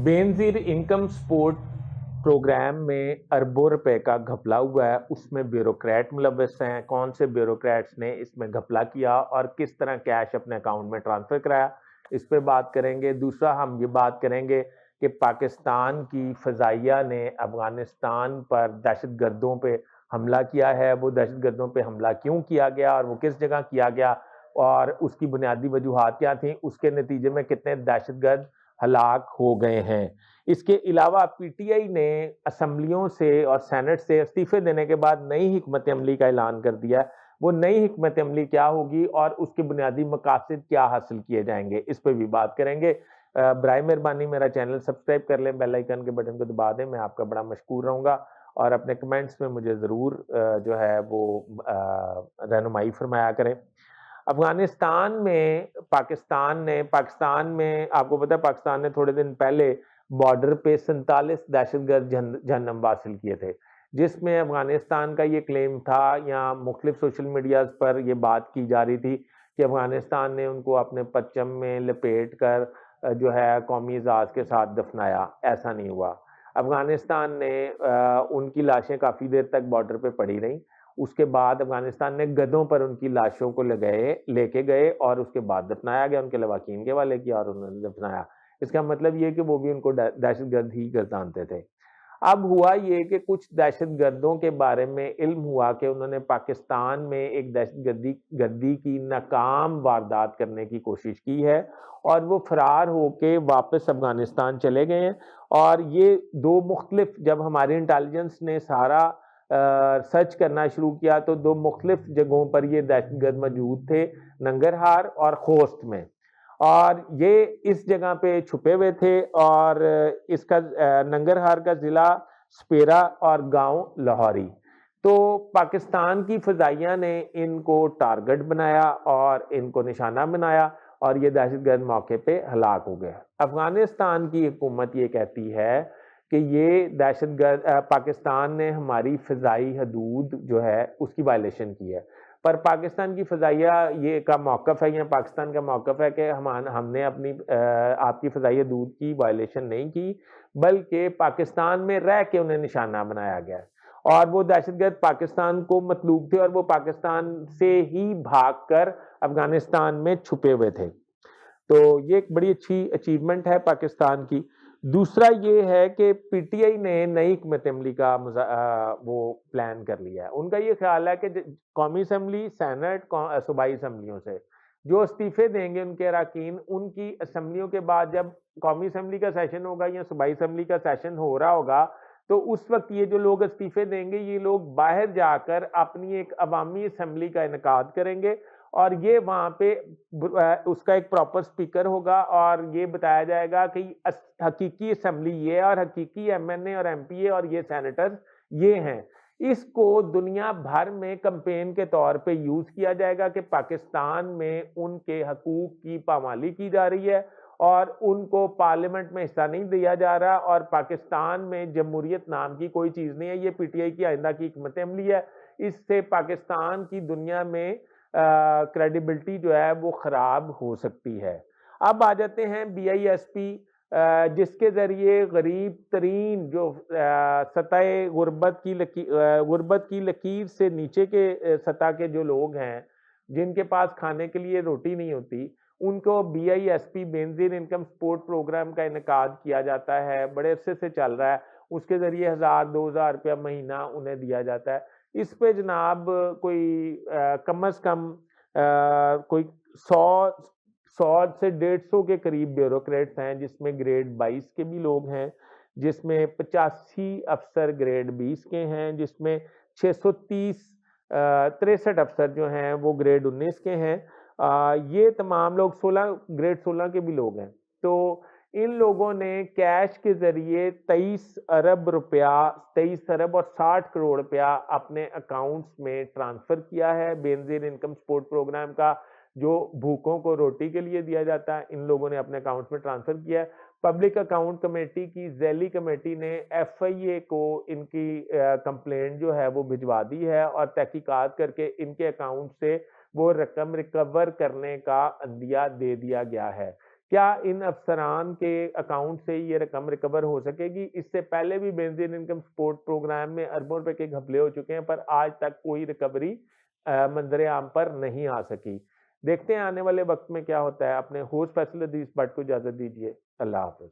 Benazir income support programme में अरबों रुपए का घपला हुआ है। उसमें ब्यूरोक्रेट मुलव्वस हैं। कौन से ब्यूरोक्रेट्स ने इसमें घपला किया और किस तरह कैश अपने अकाउंट में ट्रांसफ़र कराया, इस पे बात करेंगे। दूसरा हम ये बात करेंगे कि पाकिस्तान की फ़ज़ाइया ने अफ़गानिस्तान पर दहशतगर्दों पे हमला किया है। वो दहशतगर्दों पे हमला क्यों किया गया और वो किस जगह किया गया और उसकी बुनियादी वजूहात क्या थी, उसके नतीजे में कितने दहशतगर्द हलाक हो गए हैं। इसके अलावा पीटीआई ने असम्बलियों से और सेनेट से इस्तीफे देने के बाद नई हिकमत अमली का ऐलान कर दिया है। वो नई हिकमत अमली क्या होगी और उसके बुनियादी मकासद क्या हासिल किए जाएंगे, इस पर भी बात करेंगे। बराए मेहरबानी मेरा चैनल सब्सक्राइब कर लें, बेल आइकन के बटन को दबा दें। मैं आपका बड़ा मशकूर रहूँगा और अपने कमेंट्स में मुझे ज़रूर जो है वो रहनुमाई फरमाया करें। पाकिस्तान में आपको पता है पाकिस्तान ने थोड़े दिन पहले बॉर्डर पे 47 दहशतगर्द जहन्नम हासिल किए थे, जिसमें अफगानिस्तान का ये क्लेम था या मुख्तलिफ सोशल मीडियाज पर ये बात की जा रही थी कि अफगानिस्तान ने उनको अपने परचम में लपेट कर जो है कौमी एजाज के साथ दफनाया। ऐसा नहीं हुआ। अफगानिस्तान ने उनकी लाशें काफ़ी देर तक बॉर्डर पे पड़ी रहीं। उसके बाद अफगानिस्तान ने गधों पर उनकी लाशों को लेके गए और उसके बाद दफनाया गया, उनके लवाकीन के वाले किया और उन्होंने दफनाया। इसका मतलब ये कि वो भी उनको दहशतगर्द ही गर्दानते थे। अब हुआ ये कि कुछ दहशतगर्दों के बारे में इल्म हुआ कि उन्होंने पाकिस्तान में एक दहशतगर्दी गर्दी की नाकाम वारदात करने की कोशिश की है और वो फरार होके वापस अफगानिस्तान चले गए हैं। और ये दो मुख्तलिफ, जब हमारी इंटेलिजेंस ने सारा सर्च करना शुरू किया तो दो मुख्तलिफ जगहों पर ये दहशतगर्द मौजूद थे, नंगरहार और खोस्त में। और ये इस जगह पे छुपे हुए थे और इसका नंगरहार का ज़िला स्पेरा और गांव लाहौरी। तो पाकिस्तान की फ़ज़ाइया ने इनको टारगेट बनाया और इनको निशाना बनाया और ये दहशतगर्द मौके पे हलाक हो गए। अफगानिस्तान की हुकूमत ये कहती है कि ये दहशतगर्द पाकिस्तान ने हमारी फ़िज़ाई हदूद जो है उसकी वायलेशन की है। पर पाकिस्तान की फ़ज़ाइया ये का मौक़िफ़ है या पाकिस्तान का मौक़िफ़ है कि हमने अपनी आपकी फ़िज़ाई हदूद की वायलेशन नहीं की, बल्कि पाकिस्तान में रह के उन्हें निशाना बनाया गया है। और वो दहशतगर्द पाकिस्तान को मतलूब थे और वो पाकिस्तान से ही भागकर अफगानिस्तान में छुपे हुए थे। तो ये एक बड़ी अच्छी अचीवमेंट है पाकिस्तान की। दूसरा ये है कि पीटीआई ने नई हिकमत अमली का वो प्लान कर लिया है। उनका ये ख्याल है कि कौमी असम्बली, सेनेट, सूबाई असम्बलियों से जो इस्तीफे देंगे उनके अरकान, उनकी असम्बलियों के बाद जब कौमी असम्बली का सेशन होगा या सूबाई असम्बली का सेशन हो रहा होगा, तो उस वक्त ये जो लोग इस्तीफे देंगे ये लोग बाहर जाकर अपनी एक अवामी असम्बली का इनेकाद करेंगे और ये वहाँ पे उसका एक प्रॉपर स्पीकर होगा और ये बताया जाएगा कि हकीकी असम्बली ये है और हकीकी एमएनए और एमपीए और ये सेनेटर्स ये हैं। इसको दुनिया भर में कैंपेन के तौर पे यूज किया जाएगा कि पाकिस्तान में उनके हकूक की पामाली की जा रही है और उनको पार्लियामेंट में हिस्सा नहीं दिया जा रहा और पाकिस्तान में जमहूरियत नाम की कोई चीज़ नहीं है। ये पीटीआई की आइंदा की हिकमत अमली है। इससे पाकिस्तान की दुनिया में क्रेडिबिलिटी जो है वो ख़राब हो सकती है। अब आ जाते हैं बीआईएसपी, जिसके ज़रिए गरीब तरीन जो सतह गुर्बत की लकीर से नीचे के सतह के जो लोग हैं, जिनके पास खाने के लिए रोटी नहीं होती, उनको BISP Benazir income support programme का इनेकाद किया जाता है। बड़े अरसे से चल रहा है। उसके ज़रिए 1000-2000 रुपया महीना उन्हें दिया जाता है। इस पे जनाब कोई कम अज़ कम कोई 100 से 150 के करीब ब्यूरोक्रेट्स हैं, जिसमें ग्रेड 22 के भी लोग हैं, जिसमें 85 अफसर ग्रेड 20 के हैं, जिसमें 630 63 अफसर जो हैं वो ग्रेड 19 के हैं। ये तमाम लोग ग्रेड 16 के भी लोग हैं। तो इन लोगों ने कैश के जरिए 23 अरब रुपया, 23 अरब और 60 करोड़ रुपया अपने अकाउंट्स में ट्रांसफर किया है। बेनज़ीर इनकम सपोर्ट प्रोग्राम का जो भूखों को रोटी के लिए दिया जाता है, इन लोगों ने अपने अकाउंट्स में ट्रांसफर किया है। पब्लिक अकाउंट कमेटी की ज़ैली कमेटी ने एफआईए को इनकी कंप्लेंट जो है वो भिजवा दी है और तहकीकात करके इनके अकाउंट से वो रकम रिकवर करने का अंदिया दे दिया गया है। کیا ان افسران کے اکاؤنٹ سے یہ رقم ریکور ہو سکے گی؟ اس سے پہلے بھی بینزین انکم سپورٹ پروگرام میں اربوں روپے کے گھپلے ہو چکے ہیں، پر آج تک کوئی ریکوری منظر عام پر نہیں آ سکی۔ دیکھتے ہیں آنے والے وقت میں کیا ہوتا ہے۔ اپنے ہوسٹ فیصل حدیث بٹ کو اجازت دیجیے، اللہ حافظ۔